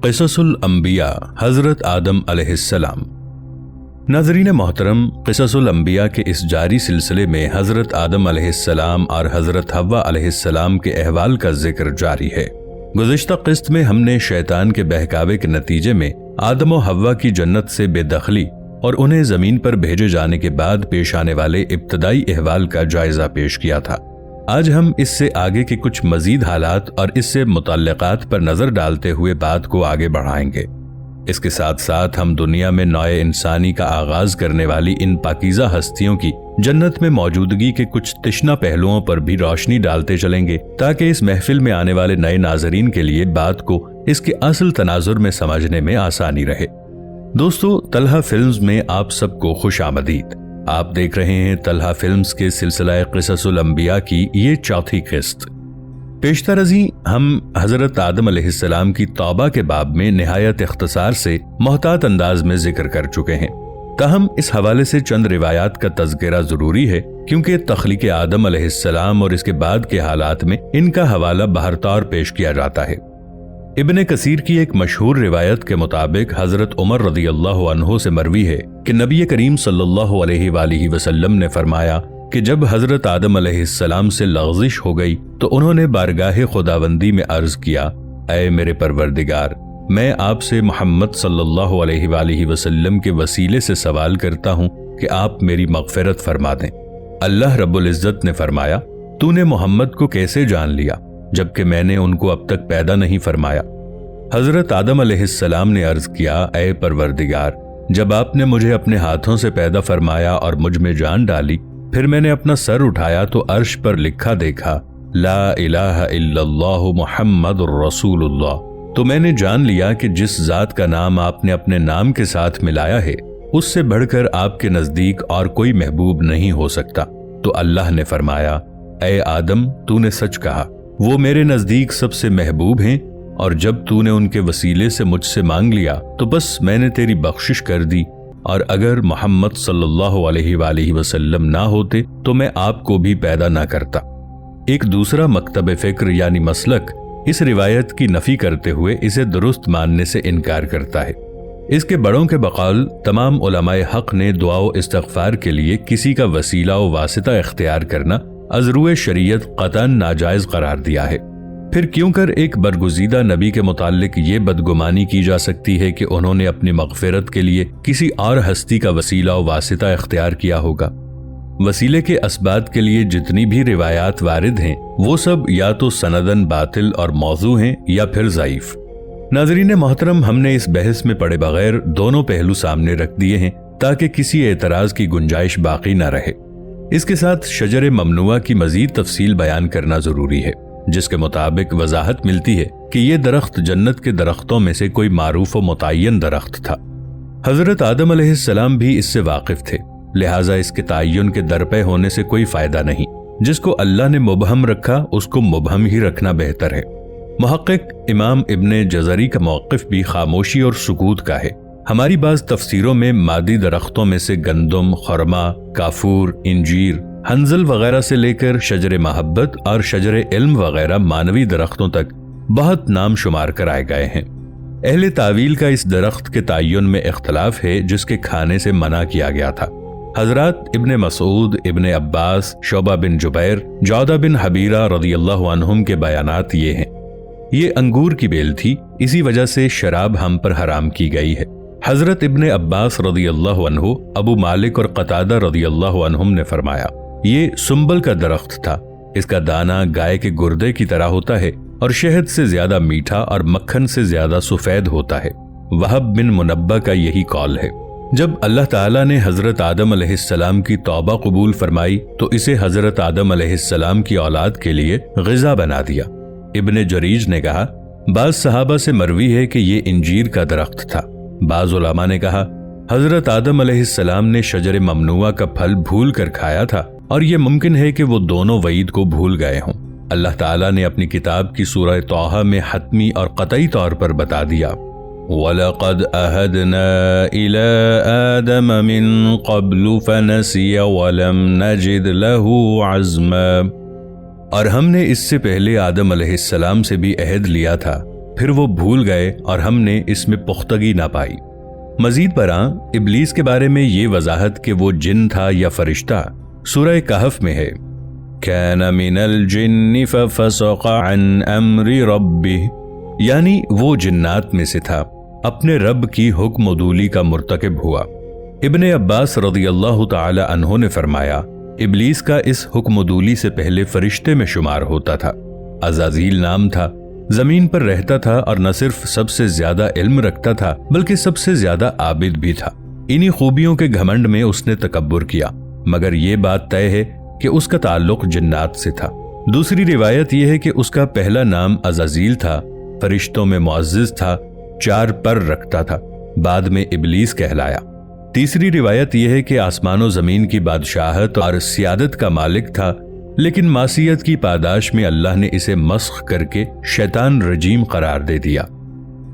قصص الانبیاء حضرت آدم علیہ السلام۔ ناظرین محترم، قصص الانبیاء کے اس جاری سلسلے میں حضرت آدم علیہ السلام اور حضرت حوا علیہ السلام کے احوال کا ذکر جاری ہے۔ گزشتہ قسط میں ہم نے شیطان کے بہکاوے کے نتیجے میں آدم و حوا کی جنت سے بے دخلی اور انہیں زمین پر بھیجے جانے کے بعد پیش آنے والے ابتدائی احوال کا جائزہ پیش کیا تھا۔ آج ہم اس سے آگے کے کچھ مزید حالات اور اس سے متعلقات پر نظر ڈالتے ہوئے بات کو آگے بڑھائیں گے۔ اس کے ساتھ ساتھ ہم دنیا میں نوع انسانی کا آغاز کرنے والی ان پاکیزہ ہستیوں کی جنت میں موجودگی کے کچھ تشنہ پہلوؤں پر بھی روشنی ڈالتے چلیں گے، تاکہ اس محفل میں آنے والے نئے ناظرین کے لیے بات کو اس کے اصل تناظر میں سمجھنے میں آسانی رہے۔ دوستو، طلحہ فلمز میں آپ سب کو خوش آمدید۔ آپ دیکھ رہے ہیں طلحہ فلمز کے سلسلہ قصص الانبیاء کی یہ چوتھی قسط۔ پیشتر ازیں ہم حضرت آدم علیہ السلام کی توبہ کے باب میں نہایت اختصار سے محتاط انداز میں ذکر کر چکے ہیں، تاہم اس حوالے سے چند روایات کا تذکرہ ضروری ہے، کیونکہ تخلیق آدم علیہ السلام اور اس کے بعد کے حالات میں ان کا حوالہ بہرطور پیش کیا جاتا ہے۔ ابن کثیر کی ایک مشہور روایت کے مطابق حضرت عمر رضی اللہ عنہ سے مروی ہے کہ نبی کریم صلی اللہ علیہ وآلہ وسلم نے فرمایا کہ جب حضرت آدم علیہ السلام سے لغزش ہو گئی تو انہوں نے بارگاہ خداوندی میں عرض کیا، اے میرے پروردگار، میں آپ سے محمد صلی اللہ علیہ وآلہ وسلم کے وسیلے سے سوال کرتا ہوں کہ آپ میری مغفرت فرما دیں۔ اللہ رب العزت نے فرمایا، تو نے محمد کو کیسے جان لیا جبکہ میں نے ان کو اب تک پیدا نہیں فرمایا؟ حضرت آدم علیہ السلام نے عرض کیا، اے پروردگار، جب آپ نے مجھے اپنے ہاتھوں سے پیدا فرمایا اور مجھ میں جان ڈالی، پھر میں نے اپنا سر اٹھایا تو عرش پر لکھا دیکھا، لا الہ الا اللہ محمد رسول اللہ، تو میں نے جان لیا کہ جس ذات کا نام آپ نے اپنے نام کے ساتھ ملایا ہے، اس سے بڑھ کر آپ کے نزدیک اور کوئی محبوب نہیں ہو سکتا۔ تو اللہ نے فرمایا، اے آدم، تو نے سچ کہا، وہ میرے نزدیک سب سے محبوب ہیں، اور جب تو نے ان کے وسیلے سے مجھ سے مانگ لیا تو بس میں نے تیری بخشش کر دی، اور اگر محمد صلی اللہ علیہ وآلہ وسلم نہ ہوتے تو میں آپ کو بھی پیدا نہ کرتا۔ ایک دوسرا مکتب فکر یعنی مسلک اس روایت کی نفی کرتے ہوئے اسے درست ماننے سے انکار کرتا ہے۔ اس کے بڑوں کے بقول تمام علماء حق نے دعا و استغفار کے لیے کسی کا وسیلہ و واسطہ اختیار کرنا از روئے شریعت قطعاً ناجائز قرار دیا ہے۔ پھر کیوں کر ایک برگزیدہ نبی کے متعلق یہ بدگمانی کی جا سکتی ہے کہ انہوں نے اپنی مغفرت کے لیے کسی اور ہستی کا وسیلہ و واسطہ اختیار کیا ہوگا؟ وسیلے کے اسباب کے لیے جتنی بھی روایات وارد ہیں وہ سب یا تو سندن باطل اور موضوع ہیں یا پھر ضعیف۔ ناظرین محترم، ہم نے اس بحث میں پڑے بغیر دونوں پہلو سامنے رکھ دیے ہیں تاکہ کسی اعتراض کی گنجائش باقی نہ رہے۔ اس کے ساتھ شجر ممنوعہ کی مزید تفصیل بیان کرنا ضروری ہے، جس کے مطابق وضاحت ملتی ہے کہ یہ درخت جنت کے درختوں میں سے کوئی معروف و متعین درخت تھا۔ حضرت آدم علیہ السلام بھی اس سے واقف تھے، لہٰذا اس کے تعین کے درپے ہونے سے کوئی فائدہ نہیں۔ جس کو اللہ نے مبہم رکھا اس کو مبہم ہی رکھنا بہتر ہے۔ محقق امام ابن جزری کا موقف بھی خاموشی اور سکوت کا ہے۔ ہماری بعض تفسیروں میں مادی درختوں میں سے گندم، خرما، کافور، انجیر، حنظل وغیرہ سے لے کر شجر محبت اور شجر علم وغیرہ مانوی درختوں تک بہت نام شمار کرائے گئے ہیں۔ اہل تعویل کا اس درخت کے تعین میں اختلاف ہے جس کے کھانے سے منع کیا گیا تھا۔ حضرات ابن مسعود، ابن عباس، شعبہ بن جبیر، جودہ بن حبیرہ رضی اللہ عنہم کے بیانات یہ ہیں۔ یہ انگور کی بیل تھی، اسی وجہ سے شراب ہم پر حرام کی گئی ہے۔ حضرت ابن عباس رضی اللہ عنہ، ابو مالک اور قتادہ رضی اللہ عنہم نے فرمایا، یہ سنبل کا درخت تھا، اس کا دانہ گائے کے گردے کی طرح ہوتا ہے اور شہد سے زیادہ میٹھا اور مکھن سے زیادہ سفید ہوتا ہے۔ وہب بن منبہ کا یہی قول ہے۔ جب اللہ تعالیٰ نے حضرت آدم علیہ السلام کی توبہ قبول فرمائی تو اسے حضرت آدم علیہ السلام کی اولاد کے لیے غذا بنا دیا۔ ابن جریج نے کہا، بعض صحابہ سے مروی ہے کہ یہ انجیر کا درخت تھا۔ بعض علماء نے کہا، حضرت آدم علیہ السلام نے شجر ممنوعہ کا پھل بھول کر کھایا تھا، اور یہ ممکن ہے کہ وہ دونوں وعید کو بھول گئے ہوں۔ اللہ تعالیٰ نے اپنی کتاب کی سورہ طٰہٰ میں حتمی اور قطعی طور پر بتا دیا، وَلَقَدْ أَهَدْنَا إِلَىٰ آدَمَ مِن قَبْلُ فَنَسِيَ وَلَمْ نَجِدْ لَهُ عَزْمًا، اور ہم نے اس سے پہلے آدم علیہ السلام سے بھی عہد لیا تھا پھر وہ بھول گئے اور ہم نے اس میں پختگی نہ پائی۔ مزید برآں ابلیس کے بارے میں یہ وضاحت کہ وہ جن تھا یا فرشتہ سورہ کہف میں ہے، کان من الجن ففسق عن امر ربہ، یعنی وہ جنات میں سے تھا، اپنے رب کی حکم عدولی کا مرتکب ہوا۔ ابن عباس رضی اللہ تعالی عنہ نے فرمایا، ابلیس کا اس حکم عدولی سے پہلے فرشتے میں شمار ہوتا تھا۔ عزازیل نام تھا، زمین پر رہتا تھا اور نہ صرف سب سے زیادہ علم رکھتا تھا بلکہ سب سے زیادہ عابد بھی تھا۔ انہی خوبیوں کے گھمنڈ میں اس نے تکبر کیا، مگر یہ بات طے ہے کہ اس کا تعلق جنات سے تھا۔ دوسری روایت یہ ہے کہ اس کا پہلا نام عزازیل تھا، فرشتوں میں معزز تھا، 4 پر رکھتا تھا، بعد میں ابلیس کہلایا۔ تیسری روایت یہ ہے کہ آسمان و زمین کی بادشاہت اور سیادت کا مالک تھا، لیکن معصیت کی پاداش میں اللہ نے اسے مسخ کر کے شیطان رجیم قرار دے دیا۔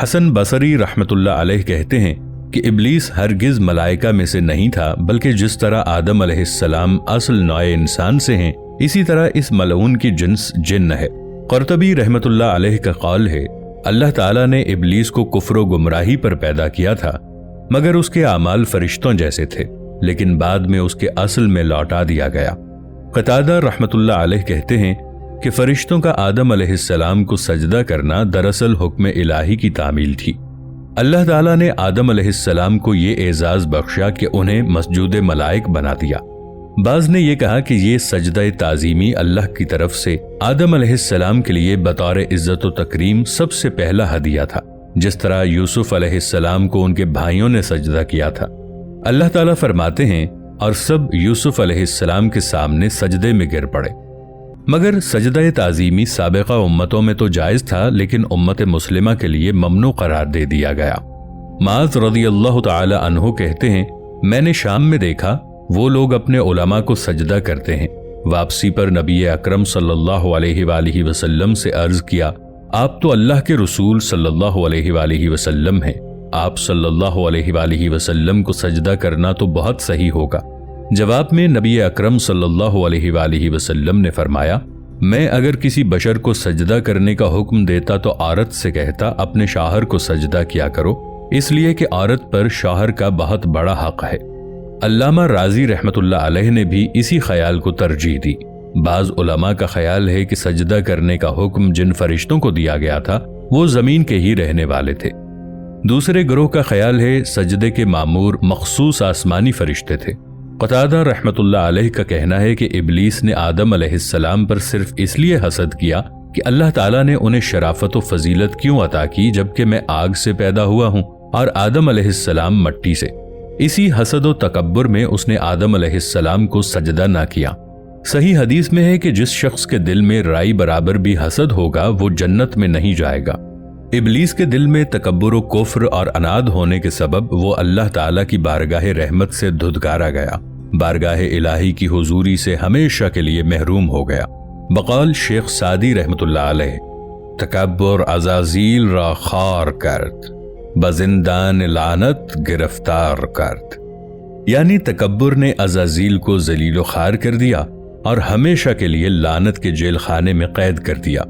حسن بصری رحمت اللہ علیہ کہتے ہیں کہ ابلیس ہرگز ملائکہ میں سے نہیں تھا، بلکہ جس طرح آدم علیہ السلام اصل نوع انسان سے ہیں، اسی طرح اس ملعون کی جنس جن ہے۔ قرطبی رحمت اللہ علیہ کا قول ہے، اللہ تعالیٰ نے ابلیس کو کفر و گمراہی پر پیدا کیا تھا، مگر اس کے اعمال فرشتوں جیسے تھے، لیکن بعد میں اس کے اصل میں لوٹا دیا گیا۔ قتادہ رحمت اللہ علیہ کہتے ہیں کہ فرشتوں کا آدم علیہ السلام کو سجدہ کرنا دراصل حکم الہی کی تعمیل تھی۔ اللہ تعالیٰ نے آدم علیہ السلام کو یہ اعزاز بخشا کہ انہیں مسجود ملائک بنا دیا۔ بعض نے یہ کہا کہ یہ سجدہ تعظیمی اللہ کی طرف سے آدم علیہ السلام کے لیے بطور عزت و تکریم سب سے پہلا ہدیہ تھا، جس طرح یوسف علیہ السلام کو ان کے بھائیوں نے سجدہ کیا تھا۔ اللہ تعالیٰ فرماتے ہیں، اور سب یوسف علیہ السلام کے سامنے سجدے میں گر پڑے۔ مگر سجدہ تعظیمی سابقہ امتوں میں تو جائز تھا، لیکن امت مسلمہ کے لیے ممنوع قرار دے دیا گیا۔ معاذ رضی اللہ تعالی عنہ کہتے ہیں، میں نے شام میں دیکھا وہ لوگ اپنے علماء کو سجدہ کرتے ہیں۔ واپسی پر نبی اکرم صلی اللہ علیہ وآلہ وسلم سے عرض کیا، آپ تو اللہ کے رسول صلی اللہ علیہ وآلہ وسلم ہیں، آپ صلی اللہ علیہ وآلہ وسلم کو سجدہ کرنا تو بہت صحیح ہوگا۔ جواب میں نبی اکرم صلی اللہ علیہ وآلہ وسلم نے فرمایا، میں اگر کسی بشر کو سجدہ کرنے کا حکم دیتا تو عورت سے کہتا اپنے شوہر کو سجدہ کیا کرو، اس لیے کہ عورت پر شوہر کا بہت بڑا حق ہے۔ علامہ رازی رحمت اللہ علیہ نے بھی اسی خیال کو ترجیح دی۔ بعض علماء کا خیال ہے کہ سجدہ کرنے کا حکم جن فرشتوں کو دیا گیا تھا وہ زمین کے ہی رہنے والے تھے۔ دوسرے گروہ کا خیال ہے سجدے کے مامور مخصوص آسمانی فرشتے تھے۔ قتادہ رحمت اللہ علیہ کا کہنا ہے کہ ابلیس نے آدم علیہ السلام پر صرف اس لیے حسد کیا کہ اللہ تعالیٰ نے انہیں شرافت و فضیلت کیوں عطا کی جبکہ میں آگ سے پیدا ہوا ہوں اور آدم علیہ السلام مٹی سے۔ اسی حسد و تکبر میں اس نے آدم علیہ السلام کو سجدہ نہ کیا۔ صحیح حدیث میں ہے کہ جس شخص کے دل میں رائی برابر بھی حسد ہوگا وہ جنت میں نہیں جائے گا۔ ابلیس کے دل میں تکبر و کفر اور اناد ہونے کے سبب وہ اللہ تعالیٰ کی بارگاہ رحمت سے دھدکارا گیا، بارگاہ الہی کی حضوری سے ہمیشہ کے لیے محروم ہو گیا۔ بقول شیخ سعدی رحمت اللہ علیہ، تکبر عزازیل را خار کرد، بزندان لعنت گرفتار کرد، یعنی تکبر نے عزازیل کو ذلیل و خوار کر دیا اور ہمیشہ کے لیے لعنت کے جیل خانے میں قید کر دیا۔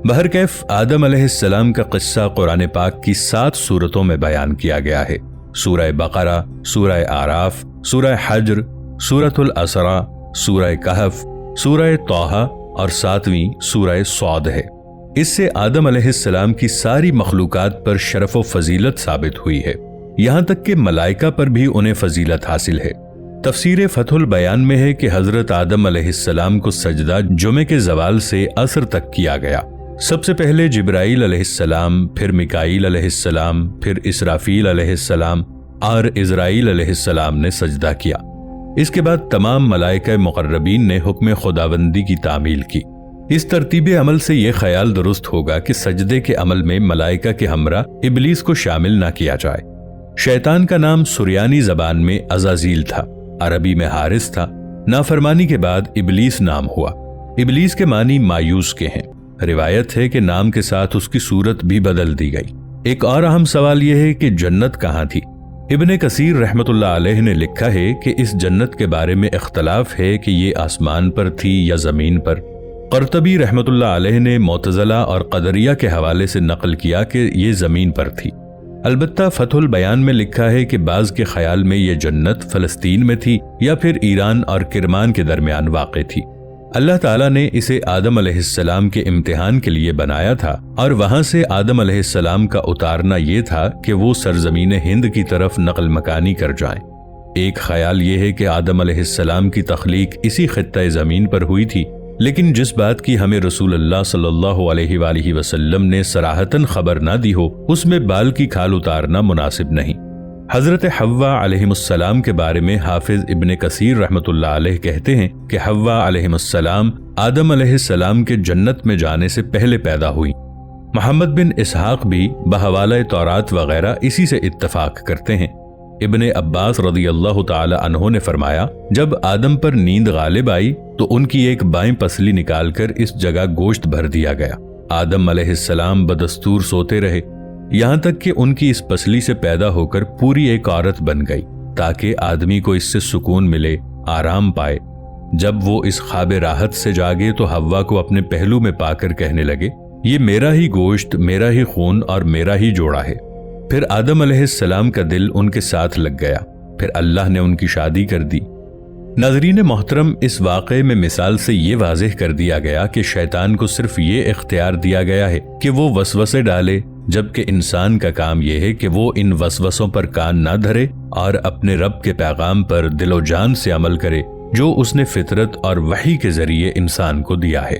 بہرکیف آدم علیہ السلام کا قصہ قرآن پاک کی 7 سورتوں میں بیان کیا گیا ہے۔ سورہ بقرہ، سورہ اعراف، سورہ حجر، سورۃ الاسراء، سورہ کہف، سورہ طٰہٰ اور 7ویں سورہ صاد ہے۔ اس سے آدم علیہ السلام کی ساری مخلوقات پر شرف و فضیلت ثابت ہوئی ہے، یہاں تک کہ ملائکہ پر بھی انہیں فضیلت حاصل ہے۔ تفسیر فتح البیان میں ہے کہ حضرت آدم علیہ السلام کو سجدہ جمعے کے زوال سے عصر تک کیا گیا۔ سب سے پہلے جبرائیل علیہ السلام، پھر میکائیل علیہ السلام، پھر اسرافیل علیہ السلام اور عزرائیل علیہ السلام نے سجدہ کیا۔ اس کے بعد تمام ملائکہ مقربین نے حکم خداوندی کی تعمیل کی۔ اس ترتیب عمل سے یہ خیال درست ہوگا کہ سجدے کے عمل میں ملائکہ کے ہمراہ ابلیس کو شامل نہ کیا جائے۔ شیطان کا نام سریانی زبان میں عزازیل تھا، عربی میں حارث تھا۔ نافرمانی کے بعد ابلیس نام ہوا۔ ابلیس کے معنی مایوس کے ہیں۔ روایت ہے کہ نام کے ساتھ اس کی صورت بھی بدل دی گئی۔ ایک اور اہم سوال یہ ہے کہ جنت کہاں تھی؟ ابن کثیر رحمت اللہ علیہ نے لکھا ہے کہ اس جنت کے بارے میں اختلاف ہے کہ یہ آسمان پر تھی یا زمین پر۔ قرطبی رحمۃ اللہ علیہ نے معتزلہ اور قدریہ کے حوالے سے نقل کیا کہ یہ زمین پر تھی۔ البتہ فتح البیان میں لکھا ہے کہ بعض کے خیال میں یہ جنت فلسطین میں تھی یا پھر ایران اور کرمان کے درمیان واقع تھی۔ اللہ تعالیٰ نے اسے آدم علیہ السلام کے امتحان کے لیے بنایا تھا، اور وہاں سے آدم علیہ السلام کا اتارنا یہ تھا کہ وہ سرزمین ہند کی طرف نقل مکانی کر جائیں۔ ایک خیال یہ ہے کہ آدم علیہ السلام کی تخلیق اسی خطہ زمین پر ہوئی تھی، لیکن جس بات کی ہمیں رسول اللہ صلی اللہ علیہ وآلہ وسلم نے صراحتاً خبر نہ دی ہو، اس میں بال کی کھال اتارنا مناسب نہیں۔ حضرت حوا علیہ السلام کے بارے میں حافظ ابن کثیر رحمۃ اللہ علیہ کہتے ہیں کہ حوا علیہ السلام آدم علیہ السلام کے جنت میں جانے سے پہلے پیدا ہوئی۔ محمد بن اسحاق بھی بحوالہ تورات وغیرہ اسی سے اتفاق کرتے ہیں۔ ابن عباس رضی اللہ تعالی عنہ نے فرمایا، جب آدم پر نیند غالب آئی تو ان کی ایک بائیں پسلی نکال کر اس جگہ گوشت بھر دیا گیا۔ آدم علیہ السلام بدستور سوتے رہے، یہاں تک کہ ان کی اس پسلی سے پیدا ہو کر پوری ایک عورت بن گئی، تاکہ آدمی کو اس سے سکون ملے، آرام پائے۔ جب وہ اس خواب راحت سے جاگے تو حوا کو اپنے پہلو میں پا کر کہنے لگے، یہ میرا ہی گوشت، میرا ہی خون اور میرا ہی جوڑا ہے۔ پھر آدم علیہ السلام کا دل ان کے ساتھ لگ گیا، پھر اللہ نے ان کی شادی کر دی۔ ناظرین محترم، اس واقعے میں مثال سے یہ واضح کر دیا گیا کہ شیطان کو صرف یہ اختیار دیا گیا ہے کہ وہ وسوسے ڈالے، جبکہ انسان کا کام یہ ہے کہ وہ ان وسوسوں پر کان نہ دھرے اور اپنے رب کے پیغام پر دل و جان سے عمل کرے جو اس نے فطرت اور وحی کے ذریعے انسان کو دیا ہے۔